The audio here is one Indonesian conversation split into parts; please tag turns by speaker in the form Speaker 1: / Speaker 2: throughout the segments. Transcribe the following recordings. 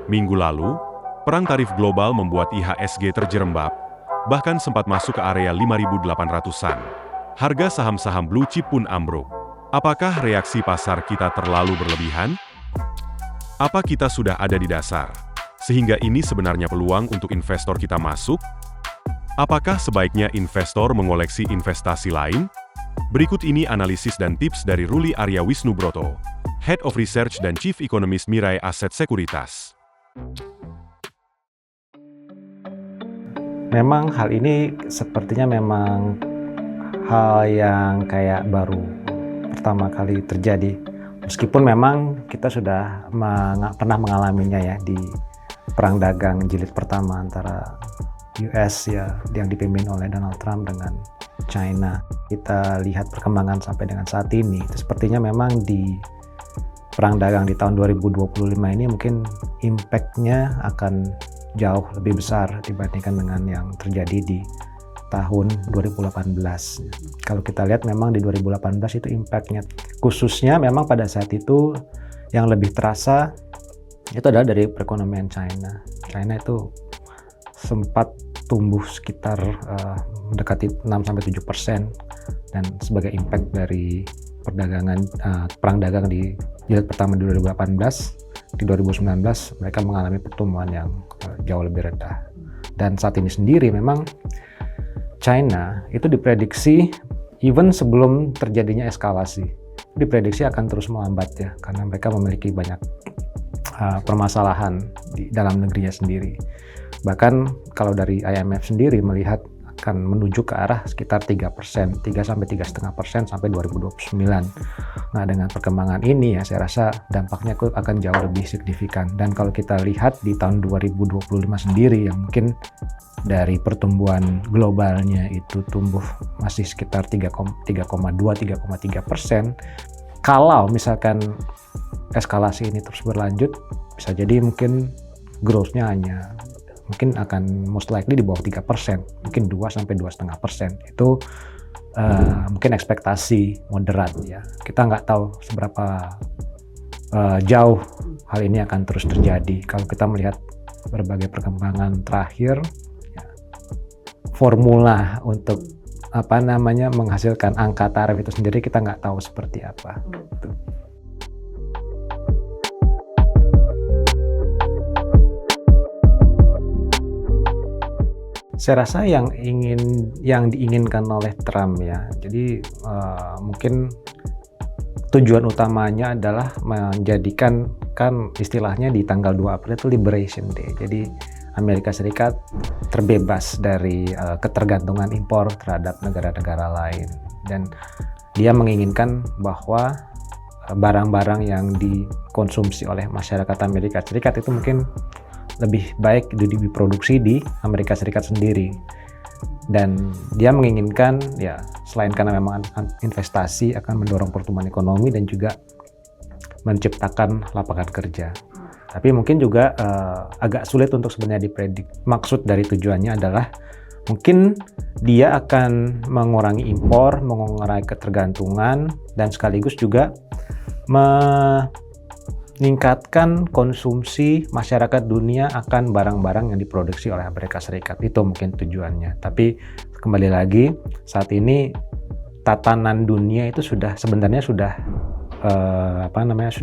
Speaker 1: Minggu lalu, perang tarif global membuat IHSG terjerembab, bahkan sempat masuk ke area 5.800-an. Harga saham-saham blue chip pun ambruk. Apakah reaksi pasar kita terlalu berlebihan? Apa kita sudah ada di dasar, sehingga ini sebenarnya peluang untuk investor kita masuk? Apakah sebaiknya investor mengoleksi investasi lain? Berikut ini analisis dan tips dari Ruli Arya Wisnubroto, Head of Research dan Chief Economist Mirae Asset Sekuritas.
Speaker 2: Memang hal ini sepertinya memang hal yang kayak baru pertama kali terjadi. Meskipun memang kita sudah pernah mengalaminya ya di perang dagang jilid pertama antara US ya yang dipimpin oleh Donald Trump dengan China. Kita lihat perkembangan sampai dengan saat ini. Itu sepertinya memang di perang dagang di tahun 2025 ini mungkin impact-nya akan jauh lebih besar dibandingkan dengan yang terjadi di tahun 2018. Kalau kita lihat memang di 2018 itu impact-nya khususnya memang pada saat itu yang lebih terasa itu adalah dari perekonomian China. China itu sempat tumbuh sekitar mendekati 6-7% dan sebagai impact dari perdagangan perang dagang di jilid pertama di 2018, di 2019 mereka mengalami pertumbuhan yang jauh lebih rendah. Dan saat ini sendiri memang China itu diprediksi even sebelum terjadinya eskalasi, diprediksi akan terus melambat ya karena mereka memiliki banyak permasalahan di dalam negerinya sendiri. Bahkan kalau dari IMF sendiri melihat akan menuju ke arah sekitar 3%, 3-3,5% sampai 2029. Nah, dengan perkembangan ini ya saya rasa dampaknya akan jauh lebih signifikan. Dan kalau kita lihat di tahun 2025 sendiri yang mungkin dari pertumbuhan globalnya itu tumbuh masih sekitar 3,2-3,3%. Kalau misalkan eskalasi ini terus berlanjut, bisa jadi mungkin growth-nya mungkin akan most likely di bawah 3%, mungkin 2-2,5%. Itu mungkin ekspektasi moderat ya. Kita nggak tahu seberapa jauh hal ini akan terus terjadi. Kalau kita melihat berbagai perkembangan terakhir, ya, formula untuk menghasilkan angka tarif itu sendiri kita nggak tahu seperti apa. Gitu. Saya rasa yang diinginkan oleh Trump ya. Jadi mungkin tujuan utamanya adalah menjadikan kan istilahnya di tanggal 2 April itu Liberation Day. Jadi Amerika Serikat terbebas dari ketergantungan impor terhadap negara-negara lain. Dan dia menginginkan bahwa barang-barang yang dikonsumsi oleh masyarakat Amerika Serikat itu mungkin lebih baik diproduksi di Amerika Serikat sendiri. Dan dia menginginkan ya selain karena memang investasi akan mendorong pertumbuhan ekonomi dan juga menciptakan lapangan kerja. Tapi mungkin juga agak sulit untuk sebenarnya dipredik. Maksud dari tujuannya adalah mungkin dia akan mengurangi impor, mengurangi ketergantungan dan sekaligus juga meningkatkan konsumsi masyarakat dunia akan barang-barang yang diproduksi oleh Amerika Serikat. Itu mungkin tujuannya. Tapi kembali lagi, saat ini tatanan dunia itu sebenarnya sudah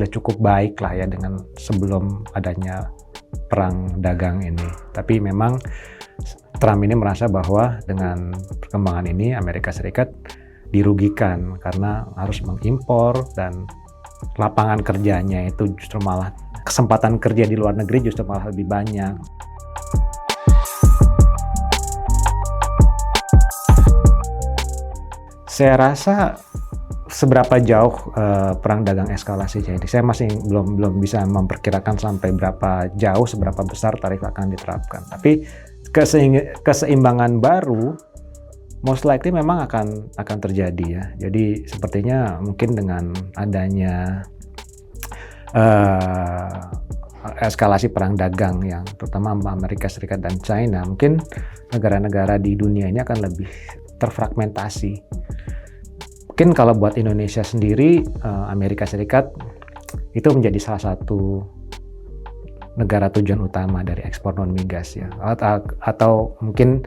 Speaker 2: cukup baik lah ya dengan sebelum adanya perang dagang ini. Tapi memang Trump ini merasa bahwa dengan perkembangan ini Amerika Serikat dirugikan karena harus mengimpor dan lapangan kerjanya itu justru malah kesempatan kerja di luar negeri justru malah lebih banyak. Saya rasa seberapa jauh perang dagang eskalasi jadi saya masih belum bisa memperkirakan sampai berapa jauh, seberapa besar tarif akan diterapkan. Tapi keseimbangan baru most likely memang akan terjadi ya. Jadi sepertinya mungkin dengan adanya eskalasi perang dagang yang terutama Amerika Serikat dan China, mungkin negara-negara di dunia ini akan lebih terfragmentasi. Mungkin kalau buat Indonesia sendiri, Amerika Serikat itu menjadi salah satu negara tujuan utama dari ekspor non migas ya, atau mungkin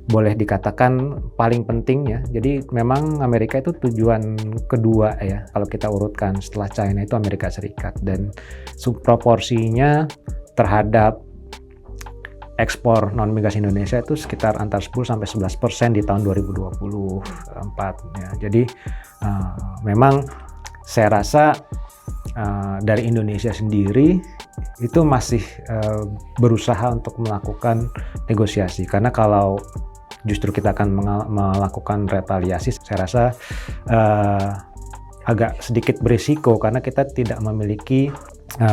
Speaker 2: boleh dikatakan paling penting ya. Jadi memang Amerika itu tujuan kedua ya kalau kita urutkan, setelah China itu Amerika Serikat, dan proporsinya terhadap ekspor non migas Indonesia itu sekitar antara 10-11% di tahun 2024 ya. Jadi memang saya rasa dari Indonesia sendiri itu masih berusaha untuk melakukan negosiasi, karena kalau justru kita akan melakukan retaliasi, saya rasa agak sedikit berisiko karena kita tidak memiliki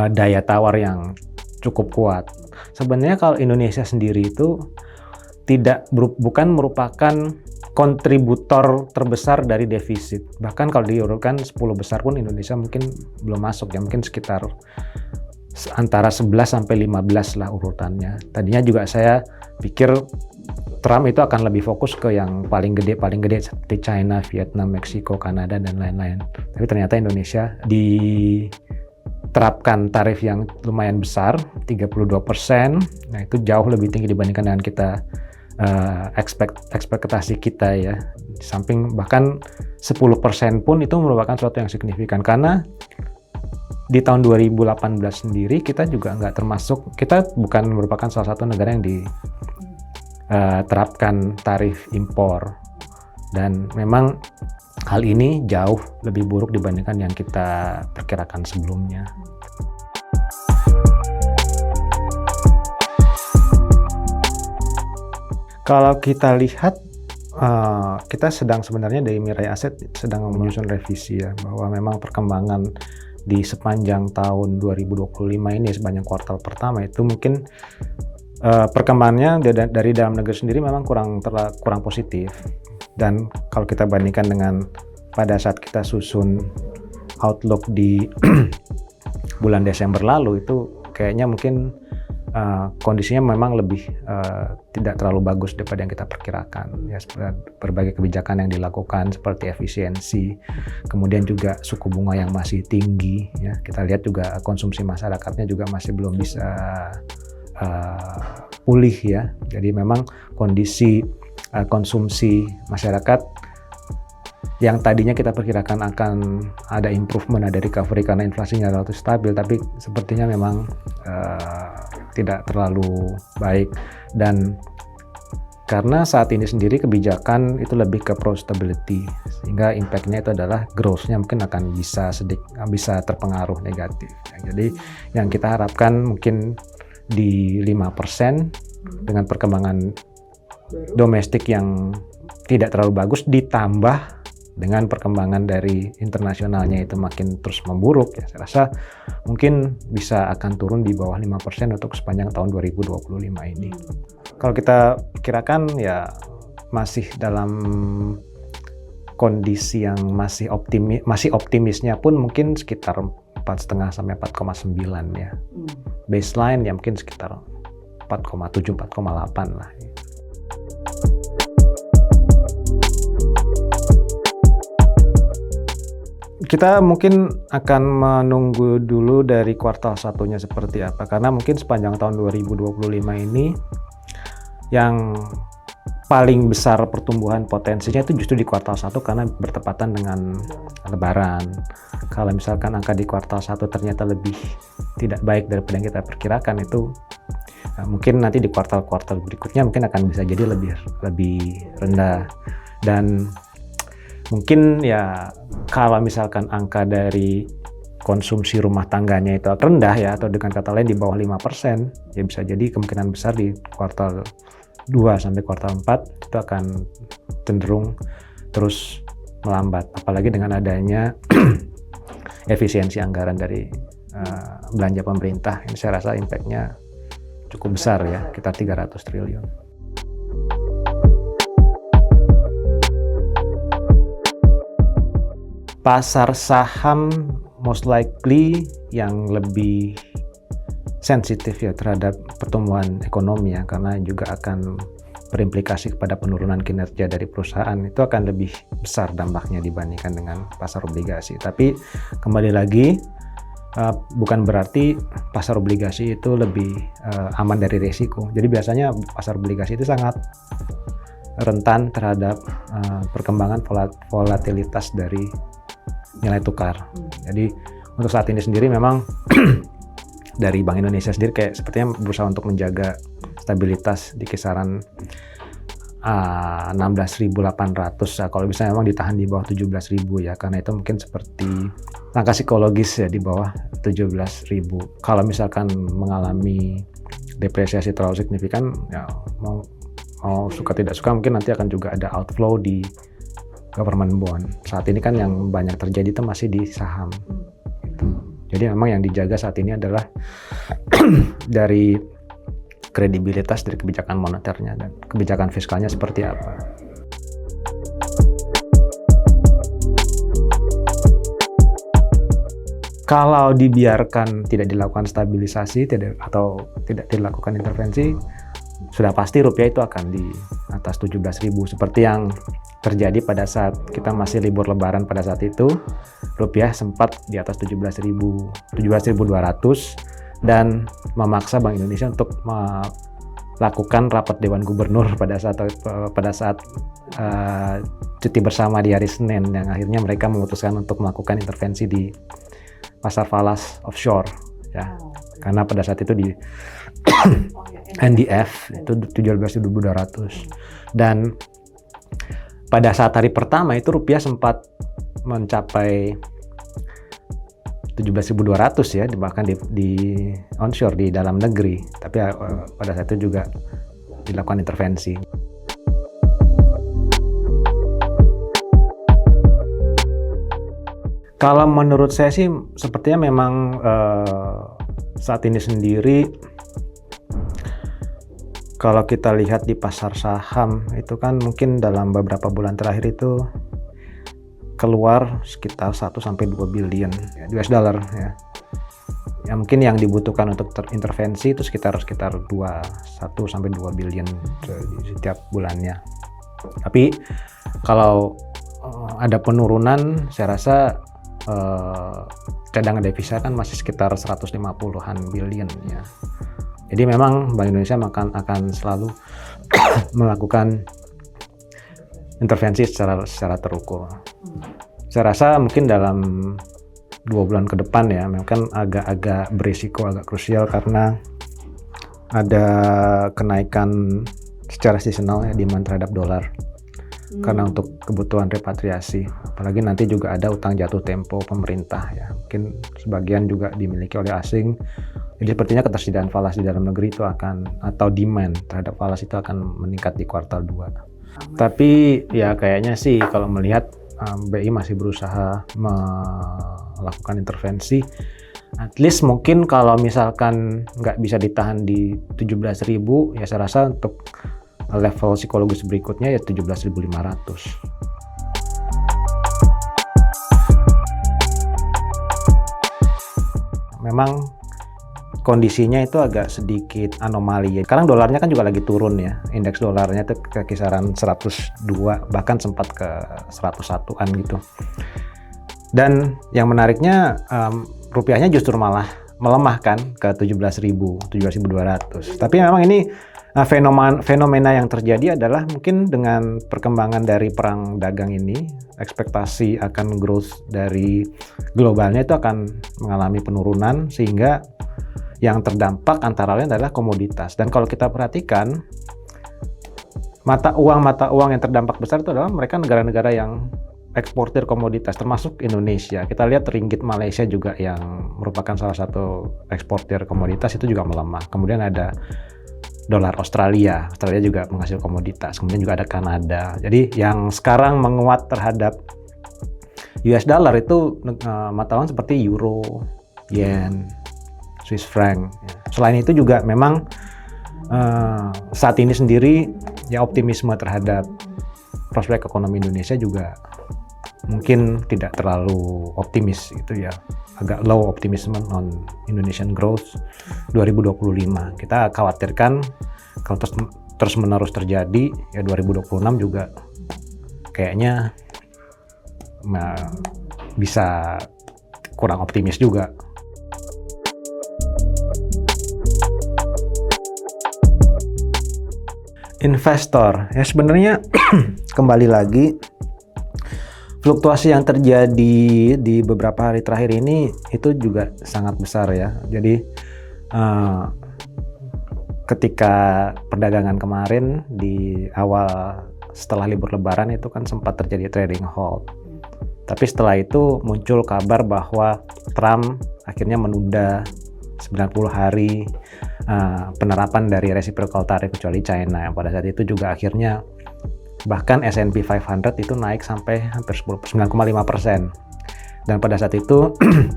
Speaker 2: daya tawar yang cukup kuat. Sebenarnya kalau Indonesia sendiri itu bukan merupakan kontributor terbesar dari defisit. Bahkan kalau diurutkan 10 besar pun Indonesia mungkin belum masuk ya, mungkin sekitar antara 11 sampai 15 lah urutannya. Tadinya juga saya pikir Trump itu akan lebih fokus ke yang paling gede seperti China, Vietnam, Meksiko, Kanada, dan lain-lain. Tapi ternyata Indonesia diterapkan tarif yang lumayan besar, 32%. Nah itu jauh lebih tinggi dibandingkan dengan kita ekspektasi kita ya. Di samping bahkan 10% pun itu merupakan suatu yang signifikan, karena di tahun 2018 sendiri kita juga nggak termasuk, kita bukan merupakan salah satu negara yang diterapkan tarif impor, dan memang hal ini jauh lebih buruk dibandingkan yang kita perkirakan sebelumnya. Kalau kita lihat, kita sebenarnya dari Mirai Asset sedang menyusun revisi ya, bahwa memang perkembangan di sepanjang tahun 2025 ini, sepanjang kuartal pertama itu mungkin perkembangannya dari dalam negeri sendiri memang kurang positif. Dan kalau kita bandingkan dengan pada saat kita susun outlook di bulan Desember lalu, itu kayaknya mungkin kondisinya memang lebih tidak terlalu bagus daripada yang kita perkirakan ya. Berbagai kebijakan yang dilakukan seperti efisiensi, kemudian juga suku bunga yang masih tinggi ya. Kita lihat juga konsumsi masyarakatnya juga masih belum bisa pulih ya. Jadi memang kondisi konsumsi masyarakat yang tadinya kita perkirakan akan ada improvement, ada recovery karena inflasinya relatif stabil, tapi sepertinya memang tidak terlalu baik. Dan karena saat ini sendiri kebijakan itu lebih ke pro-stability, sehingga impact-nya itu adalah growth-nya mungkin akan bisa terpengaruh negatif. Jadi yang kita harapkan mungkin di 5% dengan perkembangan domestik yang tidak terlalu bagus, ditambah dengan perkembangan dari internasionalnya itu makin terus memburuk ya, saya rasa mungkin bisa akan turun di bawah 5% untuk sepanjang tahun 2025 ini. Kalau kita kirakan ya masih dalam kondisi yang masih optimisnya pun mungkin sekitar 4,5 sampai 4,9 ya. Baseline ya mungkin sekitar 4,7 4,8 lah. Kita mungkin akan menunggu dulu dari kuartal satunya seperti apa, karena mungkin sepanjang tahun 2025 ini yang paling besar pertumbuhan potensinya itu justru di kuartal 1 karena bertepatan dengan Lebaran. Kalau misalkan angka di kuartal 1 ternyata lebih tidak baik daripada yang kita perkirakan, itu mungkin nanti di kuartal-kuartal berikutnya mungkin akan bisa jadi lebih rendah. Dan mungkin ya kalau misalkan angka dari konsumsi rumah tangganya itu rendah ya, atau dengan kata lain di bawah 5%, ya bisa jadi kemungkinan besar di kuartal 2 sampai kuartal 4 itu akan cenderung terus melambat, apalagi dengan adanya efisiensi anggaran dari belanja pemerintah. Ini saya rasa impact-nya cukup besar ya, sekitar 300 triliun. Pasar saham most likely yang lebih sensitif ya terhadap pertumbuhan ekonomi ya, karena juga akan berimplikasi kepada penurunan kinerja dari perusahaan, itu akan lebih besar dampaknya dibandingkan dengan pasar obligasi. Tapi kembali lagi, bukan berarti pasar obligasi itu lebih aman dari risiko. Jadi biasanya pasar obligasi itu sangat rentan terhadap perkembangan volatilitas dari nilai tukar. Jadi untuk saat ini sendiri memang dari Bank Indonesia sendiri kayak sepertinya berusaha untuk menjaga stabilitas di kisaran 16.800. Kalau bisa memang ditahan di bawah 17.000 ya, karena itu mungkin seperti langkah psikologis ya di bawah 17.000. Kalau misalkan mengalami depresiasi terlalu signifikan, ya mau suka tidak suka mungkin nanti akan juga ada outflow di government bond. Saat ini kan yang banyak terjadi itu masih di saham. Gitu. Jadi memang yang dijaga saat ini adalah dari kredibilitas dari kebijakan moneternya dan kebijakan fiskalnya seperti apa. Kalau dibiarkan tidak dilakukan stabilisasi atau tidak dilakukan intervensi, sudah pasti rupiah itu akan di atas 17.000 seperti yang terjadi pada saat kita masih libur lebaran. Pada saat itu rupiah sempat di atas 17.200 dan memaksa Bank Indonesia untuk melakukan rapat Dewan Gubernur pada saat cuti bersama di hari Senin, yang akhirnya mereka memutuskan untuk melakukan intervensi di pasar falas offshore ya. Karena pada saat itu di NDF itu 17.200 dan pada saat hari pertama itu rupiah sempat mencapai 17.200 ya, bahkan di onshore di dalam negeri, tapi pada saat itu juga dilakukan intervensi. Kalau menurut saya sih sepertinya memang saat ini sendiri kalau kita lihat di pasar saham itu kan mungkin dalam beberapa bulan terakhir itu keluar sekitar 1-2 billion US dollar ya. Ya mungkin yang dibutuhkan untuk intervensi itu sekitar 1-2 billion di setiap bulannya. Tapi kalau ada penurunan, saya rasa cadangan devisa kan masih sekitar 150-an billion ya. Jadi memang Bank Indonesia akan selalu melakukan intervensi secara terukur. Saya rasa mungkin dalam 2 bulan ke depan ya, memang kan agak berisiko, agak krusial karena ada kenaikan secara seasonal ya demand terhadap dolar. Karena untuk kebutuhan repatriasi, apalagi nanti juga ada utang jatuh tempo pemerintah ya, mungkin sebagian juga dimiliki oleh asing. Jadi sepertinya ketersediaan falas di dalam negeri itu atau demand terhadap falas itu akan meningkat di kuartal 2. Tapi ya kayaknya sih kalau melihat BI masih berusaha melakukan intervensi. At least mungkin kalau misalkan nggak bisa ditahan di 17.000, ya saya rasa untuk level psikologis berikutnya ya 17.500. Memang kondisinya itu agak sedikit anomali ya. Sekarang dolarnya kan juga lagi turun ya. Indeks dolarnya itu ke kisaran 102, bahkan sempat ke 101-an gitu. Dan yang menariknya rupiahnya justru malah melemah kan ke 17.000, 17.200. Tapi memang ini fenomena yang terjadi adalah mungkin dengan perkembangan dari perang dagang ini, ekspektasi akan growth dari globalnya itu akan mengalami penurunan, sehingga yang terdampak antara lain adalah komoditas. Dan kalau kita perhatikan, mata uang yang terdampak besar itu adalah mereka negara-negara yang eksportir komoditas, termasuk Indonesia. Kita lihat ringgit Malaysia juga yang merupakan salah satu eksportir komoditas itu juga melemah. Kemudian ada dolar Australia juga menghasil komoditas. Kemudian juga ada Kanada. Jadi yang sekarang menguat terhadap US dollar itu mata uang seperti euro, yen, Swiss franc. Selain itu juga memang saat ini sendiri ya optimisme terhadap prospek ekonomi Indonesia juga mungkin tidak terlalu optimis gitu ya. Agak low optimism on Indonesian growth 2025. Kita khawatirkan kalau terus menerus terjadi ya 2026 juga kayaknya bisa kurang optimis juga. investor ya sebenarnya kembali lagi fluktuasi yang terjadi di beberapa hari terakhir ini itu juga sangat besar ya. Jadi ketika perdagangan kemarin di awal setelah libur lebaran itu kan sempat terjadi trading halt. Tapi setelah itu muncul kabar bahwa Trump akhirnya menunda 90 hari penerapan dari reciprocal tariff kecuali China. Pada saat itu juga akhirnya bahkan S&P 500 itu naik sampai hampir 9,5%. Dan pada saat itu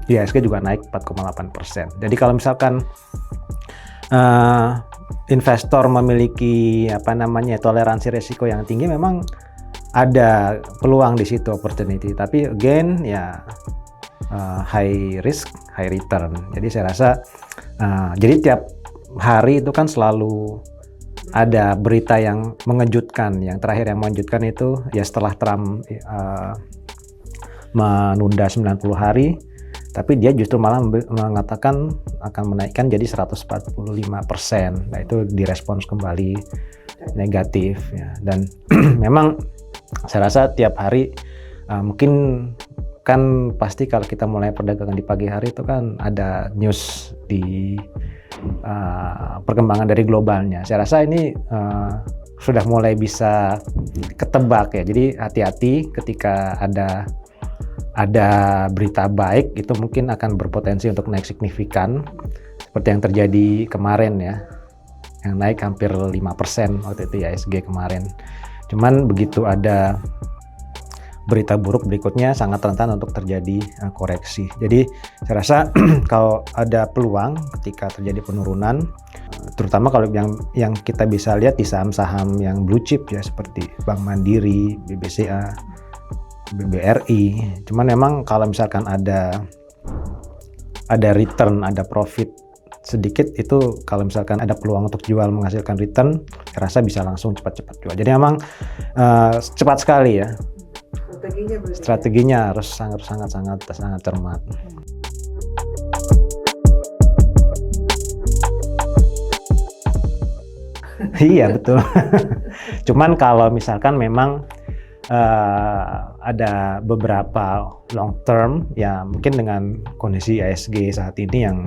Speaker 2: IHSG juga naik 4,8%. Jadi kalau misalkan investor memiliki toleransi risiko yang tinggi, memang ada peluang di situ, opportunity. Tapi again ya high risk, high return. Jadi saya rasa jadi tiap hari itu kan selalu ada berita yang mengejutkan. Yang terakhir yang mengejutkan itu ya setelah Trump menunda 90 hari, tapi dia justru malah mengatakan akan menaikkan jadi 145%. Nah itu direspons kembali negatif ya. Dan memang saya rasa tiap hari mungkin kan pasti kalau kita mulai perdagangan di pagi hari itu kan ada news di perkembangan dari globalnya. Saya rasa ini sudah mulai bisa ketebak ya. Jadi hati-hati ketika ada berita baik itu mungkin akan berpotensi untuk naik signifikan seperti yang terjadi kemarin ya, yang naik hampir 5% waktu itu ya IHSG kemarin. Cuman begitu ada berita buruk berikutnya sangat rentan untuk terjadi koreksi. Jadi saya rasa kalau ada peluang ketika terjadi penurunan, terutama kalau yang kita bisa lihat di saham-saham yang blue chip ya seperti Bank Mandiri, BBCA, BBRI. Cuman memang kalau misalkan ada return, ada profit sedikit, itu kalau misalkan ada peluang untuk jual menghasilkan return, saya rasa bisa langsung cepat-cepat jual. Jadi memang cepat sekali ya. Strateginya harus sangat cermat. Iya betul. Cuman kalau misalkan memang ada beberapa long term ya, mungkin dengan kondisi IHSG saat ini yang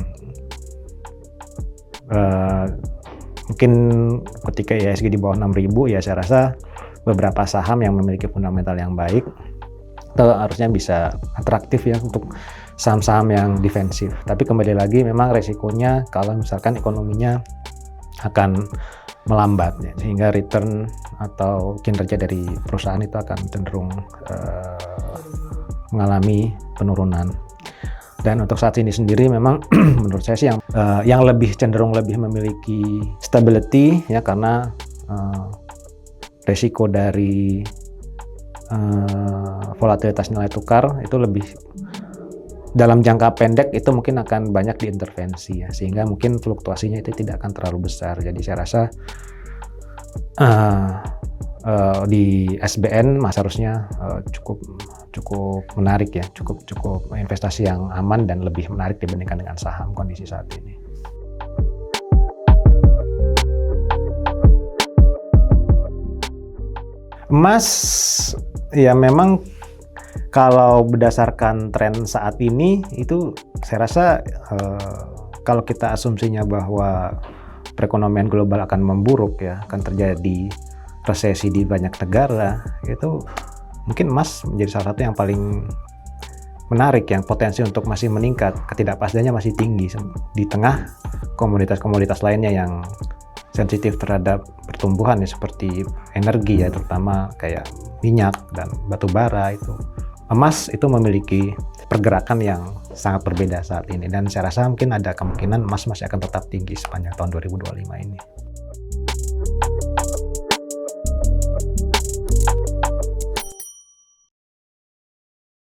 Speaker 2: mungkin ketika IHSG di bawah 6.000 ya, saya rasa beberapa saham yang memiliki fundamental yang baik itu harusnya bisa atraktif ya untuk saham-saham yang defensif. Tapi kembali lagi memang resikonya kalau misalkan ekonominya akan melambat ya, sehingga return atau kinerja dari perusahaan itu akan cenderung mengalami penurunan. Dan untuk saat ini sendiri memang menurut saya sih yang lebih cenderung lebih memiliki stability ya, karena resiko dari volatilitas nilai tukar itu lebih dalam jangka pendek itu mungkin akan banyak diintervensi ya, sehingga mungkin fluktuasinya itu tidak akan terlalu besar. Jadi saya rasa di SBN harusnya cukup menarik ya, cukup investasi yang aman dan lebih menarik dibandingkan dengan saham kondisi saat ini. Emas ya memang kalau berdasarkan tren saat ini itu saya rasa kalau kita asumsinya bahwa perekonomian global akan memburuk ya, akan terjadi resesi di banyak negara, itu mungkin emas menjadi salah satu yang paling menarik, yang potensi untuk masih meningkat. Ketidakpastiannya masih tinggi di tengah komoditas-komoditas lainnya yang sensitif terhadap pertumbuhan ya, seperti energi ya, terutama kayak minyak dan batu bara. Itu emas itu memiliki pergerakan yang sangat berbeda saat ini, dan saya rasa mungkin ada kemungkinan emas masih akan tetap tinggi sepanjang tahun 2025 ini.